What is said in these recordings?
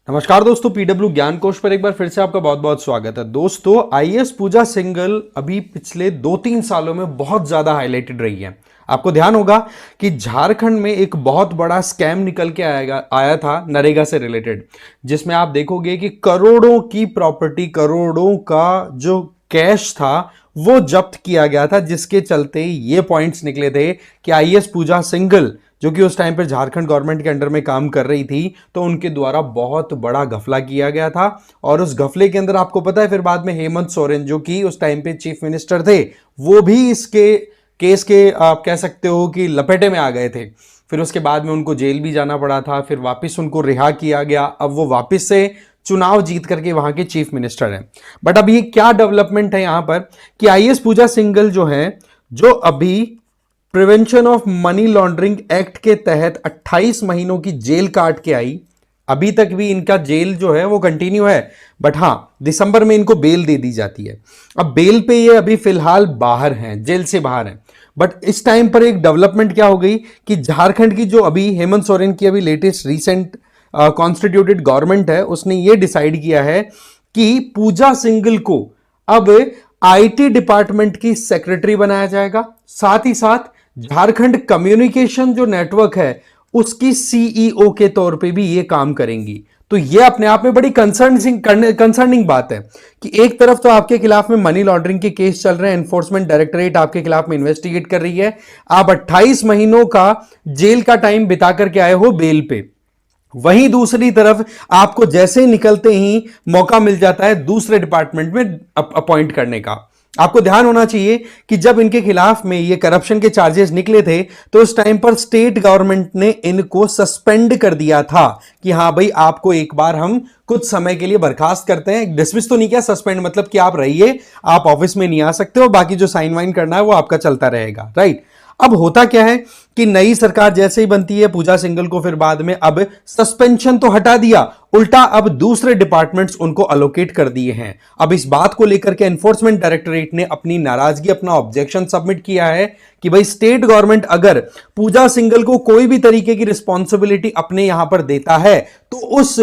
नमस्कार दोस्तों, पीडब्ल्यू ज्ञान कोश पर एक बार फिर से आपका बहुत बहुत स्वागत है। दोस्तों, आईएएस पूजा सिंघल अभी पिछले 2-3 सालों में बहुत ज्यादा हाईलाइटेड रही है। आपको ध्यान होगा कि झारखंड में एक बहुत बड़ा स्कैम निकल के आया था नरेगा से रिलेटेड, जिसमें आप देखोगे कि करोड़ों की प्रॉपर्टी, करोड़ों का जो कैश था वो जब्त किया गया था, जिसके चलते ये पॉइंट्स निकले थे कि आईएएस पूजा सिंघल, जो कि उस टाइम पर झारखंड गवर्नमेंट के अंडर में काम कर रही थी, तो उनके द्वारा बहुत बड़ा घपला किया गया था। और उस घपले के अंदर आपको पता है, फिर बाद में हेमंत सोरेन, जो कि उस टाइम पे चीफ मिनिस्टर थे, वो भी इसके केस के आप कह सकते हो कि लपेटे में आ गए थे। फिर उसके बाद में उनको जेल भी जाना पड़ा था, फिर वापस उनको रिहा किया गया। अब वो वापस से चुनाव जीत करके वहां के चीफ मिनिस्टर हैं। बट अब ये क्या डेवलपमेंट है यहां पर कि आईएएस पूजा सिंघल जो है, जो अभी prevention of money laundering act के तहत 28 महीनों की जेल काट के आई। अभी तक भी इनका जेल जो है वो कंटिन्यू है, बट हां, दिसंबर में इनको बेल दे दी जाती है। अब बेल पे ये अभी फिलहाल बाहर हैं, जेल से बाहर हैं। बट इस टाइम पर एक डेवलपमेंट क्या हो गई कि झारखंड की जो अभी हेमंत सोरेन की अभी लेटेस्ट रिसेंट कॉन्स्टिट्यूटेड गवर्नमेंट है, उसने ये डिसाइड किया है कि पूजा सिंघल को अब आईटी डिपार्टमेंट की सेक्रेटरी बनाया जाएगा। साथ ही साथ झारखंड कम्युनिकेशन जो नेटवर्क है उसकी सीईओ के तौर पे भी ये काम करेंगी। तो ये अपने आप में बड़ी कंसर्निंग बात है कि एक तरफ तो आपके खिलाफ में मनी लॉन्ड्रिंग के केस चल रहे हैं, एनफोर्समेंट डायरेक्टरेट आपके खिलाफ में इन्वेस्टिगेट कर रही है, आप 28 महीनों का जेल का टाइम बिता करके आए हो बेल पे। वहीं दूसरी तरफ आपको जैसे ही निकलते ही मौका मिल जाता है दूसरे डिपार्टमेंट में अपॉइंट करने का। आपको ध्यान होना चाहिए कि जब इनके खिलाफ में ये करप्शन के चार्जेस निकले थे, तो उस टाइम पर स्टेट गवर्नमेंट ने इनको सस्पेंड कर दिया था कि हां भाई, आपको एक बार हम कुछ समय के लिए बर्खास्त करते हैं। डिसमिस तो नहीं किया, सस्पेंड मतलब कि आप रहिए, आप ऑफिस में नहीं आ सकते हो, बाकी जो साइन वाइन करना है वो आपका चलता रहेगा, राइट। अब होता क्या है कि नई सरकार जैसे ही बनती है, पूजा सिंघल को फिर बाद में अब सस्पेंशन तो हटा दिया, उल्टा अब दूसरे डिपार्टमेंट्स उनको अलोकेट कर दिए हैं। अब इस बात को लेकर के एनफोर्समेंट डायरेक्टरेट ने अपनी नाराजगी, अपना ऑब्जेक्शन सबमिट किया है कि भाई, स्टेट गवर्नमेंट अगर पूजा सिंघल को कोई भी तरीके की रिस्पॉन्सिबिलिटी अपने यहां पर देता है, तो उस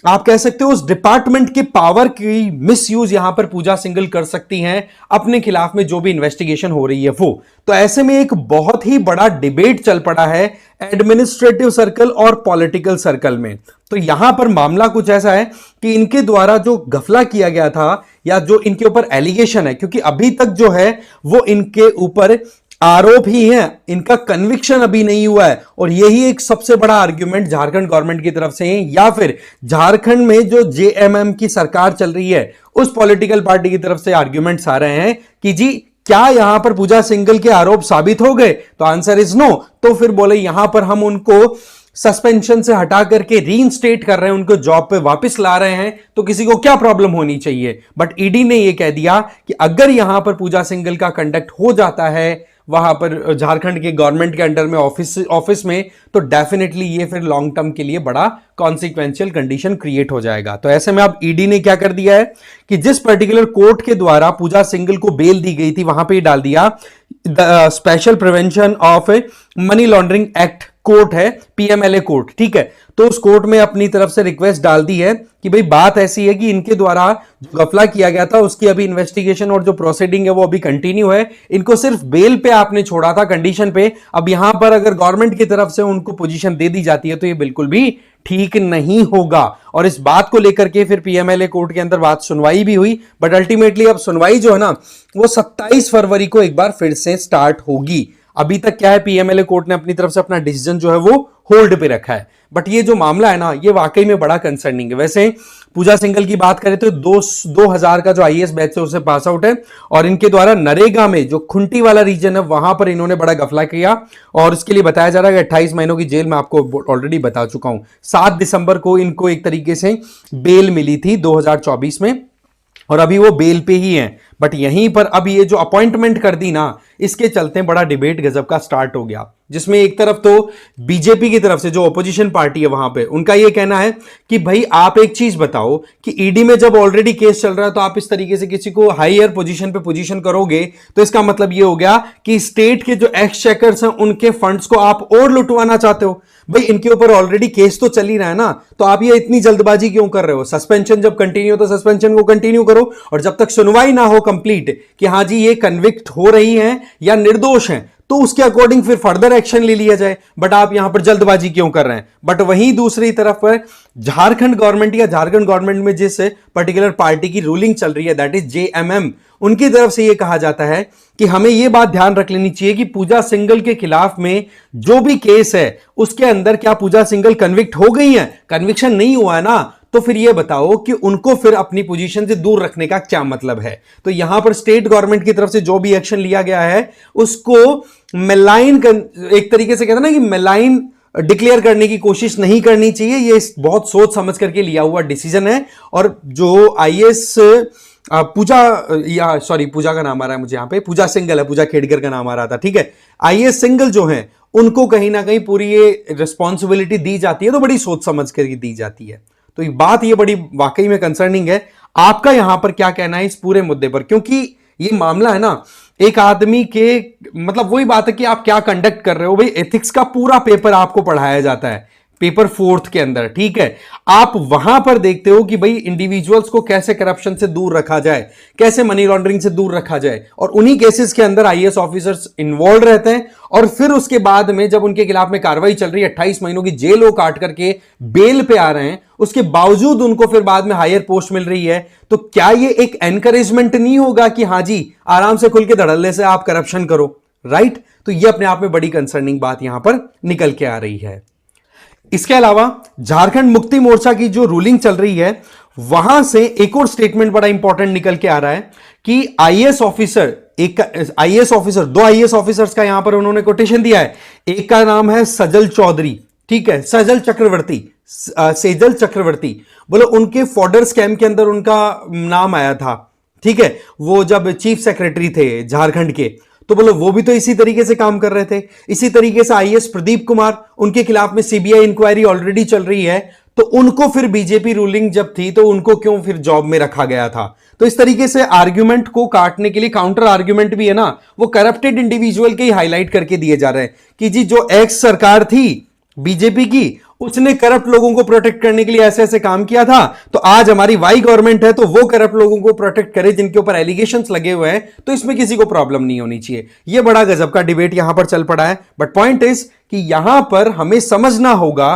आप कह सकते हो उस डिपार्टमेंट के पावर की मिसयूज यहां पर पूजा सिंघल कर सकती हैं अपने खिलाफ में जो भी इन्वेस्टिगेशन हो रही है वो। तो ऐसे में एक बहुत ही बड़ा डिबेट चल पड़ा है एडमिनिस्ट्रेटिव सर्कल और पॉलिटिकल सर्कल में। तो यहां पर मामला कुछ ऐसा है कि इनके द्वारा जो घपला किया गया था, या जो इनके ऊपर एलिगेशन है, क्योंकि अभी तक जो है वो इनके ऊपर आरोप ही है, इनका कन्विक्शन अभी नहीं हुआ है। और यही एक सबसे बड़ा आर्ग्यूमेंट झारखंड गवर्नमेंट की तरफ से है, या फिर झारखंड में जो जेएमएम की सरकार चल रही है उस पॉलिटिकल पार्टी की तरफ से आर्ग्यूमेंट्स आ रहे हैं कि जी, क्या यहां पर पूजा सिंघल के आरोप साबित हो गए? तो आंसर इज नो। तो फिर बोले यहां पर हम उनको सस्पेंशन से हटा करके रीइंस्टेट कर रहे हैं, उनको जॉब पे वापस ला रहे हैं, तो किसी को क्या प्रॉब्लम होनी चाहिए। बट ईडी ने यह कह दिया कि अगर यहां पर पूजा सिंघल का कंडक्ट हो जाता है वहां पर झारखंड के गवर्नमेंट के अंडर में ऑफिस में, तो डेफिनेटली ये फिर लॉन्ग टर्म के लिए बड़ा कॉन्सिक्वेंशियल कंडीशन क्रिएट हो जाएगा। तो ऐसे में अब ईडी ने क्या कर दिया है कि जिस पर्टिकुलर कोर्ट के द्वारा पूजा सिंघल को बेल दी गई थी, वहां पे डाल दिया special prevention of money laundering act court है, पीएमएलए कोर्ट, ठीक है। तो उस कोर्ट में अपनी तरफ से रिक्वेस्ट डाल दी है कि भाई, बात ऐसी है कि इनके द्वारा जो घपला किया गया था उसकी अभी इन्वेस्टिगेशन और जो प्रोसीडिंग है वो अभी कंटिन्यू है। इनको सिर्फ बेल पे आपने छोड़ा था, कंडीशन पे। अब यहां पर अगर गवर्नमेंट की तरफ से उनको पोजीशन दे दी जाती है तो ये बिल्कुल भी ठीक नहीं होगा। और इस बात को लेकर के फिर पीएमएलए कोर्ट के अंदर बात सुनवाई भी हुई, बट अल्टीमेटली अब सुनवाई जो है ना, वो 27 फरवरी को एक बार फिर से स्टार्ट होगी। अभी तक क्या है, पीएमएलए कोर्ट ने अपनी तरफ से अपना डिसीजन जो है वो होल्ड पे रखा है। बट ये जो मामला है ना, ये वाकई में बड़ा कंसर्निंग है। वैसे पूजा सिंघल की बात करें तो 2000 का जो आईएएस बैच है उससे पास आउट है, और इनके द्वारा नरेगा में जो खुंटी वाला रीजन है वहां पर इन्होंने बड़ा घपला किया, और इसके लिए बताया जा रहा है कि 28 महीनों की जेल में आपको ऑलरेडी बता चुका हूं। 7 दिसंबर को इनको एक तरीके से बेल मिली थी 2024 में, और अभी वो बेल पे ही हैं। बट यहीं पर अब ये जो अपॉइंटमेंट कर दी ना, इसके चलते बड़ा डिबेट गजब का स्टार्ट हो गया, जिसमें एक तरफ तो बीजेपी की तरफ से जो ऑपोजिशन पार्टी है वहां पे उनका ये कहना है कि भाई आप एक चीज बताओ कि ईडी में जब ऑलरेडी केस चल रहा है तो आप इस तरीके से किसी को हायर पोजीशन पे पोजीशन करोगे तो इसका मतलब ये हो गया कि स्टेट के जो एक्सचेकर्स हैं उनके फंड्स को आप और लुटवाना चाहते हो। भाई इनके ऊपर ऑलरेडी केस तो चल ही रहा है ना, तो आप ये इतनी जल्दबाजी क्यों कर रहे हो? सस्पेंशन जब कंटिन्यू तो सस्पेंशन को कंटिन्यू करो, और जब तक सुनवाई ना हो कंप्लीट कि हां जी ये कन्विक्ट हो रही हैं या निर्दोष हैं तो उसके अकॉर्डिंग फिर फर्दर एक्शन ले लिया जाए। बट आप यहां पर जल्दबाजी क्यों कर रहे हैं? बट वहीं दूसरी तरफ पर झारखंड गवर्नमेंट या झारखंड गवर्नमेंट में जिस पर्टिकुलर पार्टी की रूलिंग चल रही है दैट इज जेएमएम, उनकी तरफ से यह कहा जाता है कि हमें यह बात ध्यान रख लेनी चाहिए कि पूजा सिंघल के खिलाफ में जो भी केस है उसके अंदर क्या पूजा सिंघल कन्विक्ट हो गई है? कन्विक्शन नहीं हुआ है ना, तो फिर यह बताओ कि उनको फिर अपनी पोजीशन से दूर रखने का क्या मतलब है? तो यहां पर स्टेट गवर्नमेंट की तरफ से जो भी एक्शन लिया गया है उसको मेलाइन एक तरीके से कहते हैं ना कि मेलाइन डिक्लेयर करने की कोशिश नहीं करनी चाहिए। ये बहुत सोच समझ करके लिया हुआ डिसीजन है। और जो आईएएस पूजा या सॉरी पूजा का नाम आ रहा है मुझे यहां पे, पूजा सिंघल है, पूजा खेड़कर का नाम आ रहा था, ठीक है। आईएएस सिंघल जो है उनको कहीं ना कहीं पूरी ये रिस्पॉन्सिबिलिटी दी जाती है तो बड़ी सोच समझ करके दी जाती है। तो ये बात ये बड़ी वाकई में कंसर्निंग है। आपका यहां पर क्या कहना है इस पूरे मुद्दे पर? क्योंकि ये मामला है ना एक आदमी के मतलब वही बात है कि आप क्या कंडक्ट कर रहे हो। भाई एथिक्स का पूरा पेपर आपको पढ़ाया जाता है पेपर 4th के अंदर, ठीक है। आप वहां पर देखते हो कि भाई इंडिविजुअल्स को कैसे करप्शन से दूर रखा जाए, कैसे मनी लॉन्ड्रिंग से दूर रखा जाए, और उन्हीं केसेस के अंदर आईएएस ऑफिसर्स इन्वॉल्व रहते हैं। और फिर उसके बाद में जब उनके खिलाफ में कार्रवाई चल रही है, 28 महीनों की जेल वो काट करके बेल पे आ रहे हैं, उसके बावजूद उनको फिर बाद में हायर पोस्ट मिल रही है, तो क्या ये एक एनकरेजमेंट नहीं होगा कि हां जी आराम से खुल के धड़ल्ले से आप करप्शन करो, राइट? तो ये अपने आप में बड़ी कंसर्निंग बात यहां पर निकल के आ रही है। इसके अलावा झारखंड मुक्ति मोर्चा की जो रूलिंग चल रही है वहां से एक और स्टेटमेंट बड़ा इंपॉर्टेंट निकल के आ रहा है कि आईएएस ऑफिसर, दो आईएएस ऑफिसर्स का यहां पर उन्होंने कोटेशन दिया है। एक का नाम है सजल चौधरी, ठीक है, सेजल चक्रवर्ती, बोलो उनके फॉडर स्कैम के अंदर उनका नाम आया था, ठीक है। वो जब चीफ सेक्रेटरी थे झारखंड के, तो बोलो वो भी तो इसी तरीके से काम कर रहे थे। इसी तरीके से आईएएस प्रदीप कुमार, उनके खिलाफ में सीबीआई इंक्वायरी ऑलरेडी चल रही है, तो उनको फिर बीजेपी रूलिंग जब थी तो उनको क्यों फिर जॉब में रखा गया था? तो इस तरीके से आर्ग्यूमेंट को काटने के लिए काउंटर आर्ग्यूमेंट भी है ना, वो करप्टेड इंडिविजुअल के ही हाईलाइट करके दिए जा रहे हैं कि जी जो एक्स सरकार थी बीजेपी की, उसने करप्ट लोगों को प्रोटेक्ट करने के लिए ऐसे ऐसे काम किया था, तो आज हमारी वाई गवर्नमेंट है तो वो करप्ट लोगों को प्रोटेक्ट करे जिनके ऊपर एलिगेशंस लगे हुए हैं, तो इसमें किसी को प्रॉब्लम नहीं होनी चाहिए। ये बड़ा गजब का डिबेट यहां पर चल पड़ा है। बट पॉइंट इज कि यहां पर हमें समझना होगा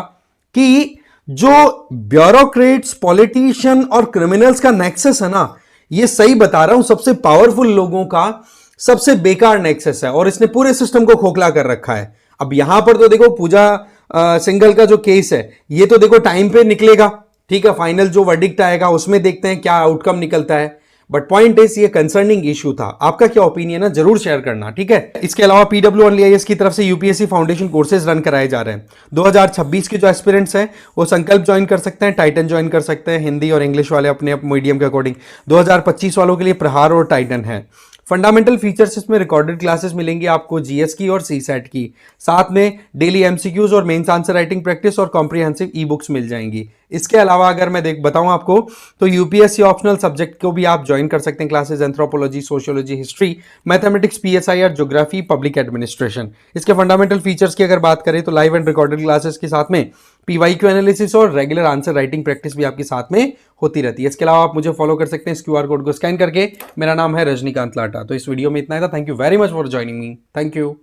कि जो ब्यूरोक्रेट्स, पॉलिटिशियन और क्रिमिनल्स का नेक्सस है ना, ये सही बता रहा हूं, सबसे पावरफुल लोगों का सबसे बेकार नेक्सस है और इसने पूरे सिस्टम को खोखला कर रखा है। अब यहां पर तो देखो पूजा सिंघल का जो केस है ये तो देखो टाइम पे निकलेगा, ठीक है, फाइनल जो वर्डिक्ट आएगा उसमें देखते हैं क्या आउटकम निकलता है। बट पॉइंट इज ये कंसर्निंग इशू था। आपका क्या ओपिनियन है जरूर शेयर करना, ठीक है। इसके अलावा PWIS की तरफ से यूपीएससी फाउंडेशन कोर्सेज रन कराए जा रहे हैं। 2026 के जो एस्पिरेंट्स हैं वो संकल्प ज्वाइन कर सकते हैं, टाइटन ज्वाइन कर सकते हैं, हिंदी और इंग्लिश वाले अपने मीडियम के अकॉर्डिंग। 2025 वालों के लिए प्रहार और टाइटन है। फंडामेंटल फीचर्स इसमें रिकॉर्डेड क्लासेस मिलेंगी आपको जीएस की और सीसेट की, साथ में डेली एमसीक्यूज और मेंस आंसर राइटिंग प्रैक्टिस और कॉम्प्रिहेंसिव ई बुक्स मिल जाएंगी। इसके अलावा अगर मैं बताऊं आपको तो यूपीएससी ऑप्शनल सब्जेक्ट को भी आप ज्वाइन कर सकते हैं classes, anthropology, sociology, history, mathematics, PSIR, geography, public administration. इसके फंडामेंटल फीचर्स की अगर बात करें तो लाइव एंड रिकॉर्डेड क्लासेस के साथ में पीवाईक्यू एनालिसिस और रेगुलर आंसर राइटिंग प्रैक्टिस भी आपके साथ में होती रहती है। इसके अलावा आप मुझे फॉलो कर सकते हैं इस क्यूआर कोड को स्कैन करके। मेरा नाम है रजनीकांत लाटा। तो इस वीडियो में इतना ही था। Thank you very much for joining me. Thank you.